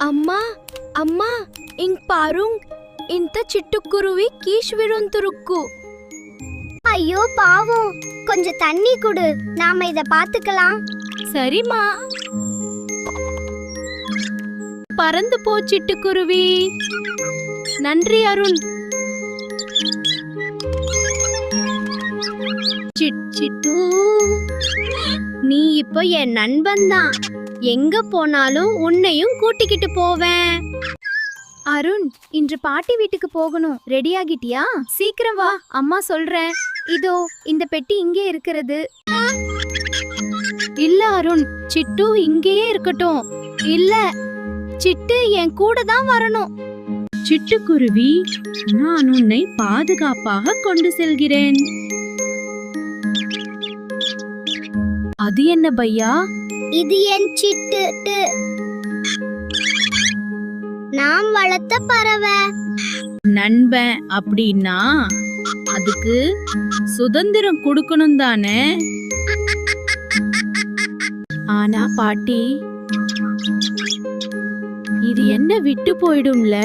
అమ్మా అమ్మా ఇంక్ పారుంగ్ ఇంత சிட்டுக்குருவி கீஷ் விழுந்துருக்கு. ஐயோ பாவம், கொஞ்சம் தண்ணி குடு, நாம இத பாத்துக்கலாம். சரிம்மா. பறந்து போ சிட்டுக்குருவி. நன்றி அருண். சிட்டு, நீ இப்போ என் நண்பன் தான். எங்க போனாலும் உன்னையும் கூட்டிக்கிட்டு போவேன். அருண், இன்று பாட்டி வீட்டுக்கு போகணும். ரெடி ஆகிட்டியா? சீக்கிரம் வா, அம்மா சொல்றேன். இதோ இந்த பெட்டி இங்கே இருக்கிறது. இல்ல அருண், சிட்டு இங்கேயே இருக்கட்டும். இல்ல, சிட்டு என் கூட தான் வரணும். சிட்டுக்குருவி, நான் உன்னை பாதுகாப்பாக கொண்டு செல்கிறேன். அது என்ன பையா? இது என் சிட்டு, நாம் வளர்த்த பறவை. நண்பன் அப்படின்னா அதுக்கு சுதந்திரம் கொடுக்கணும் தானே? ஆனா பாட்டி, இது என்ன விட்டு போயிடும்ல?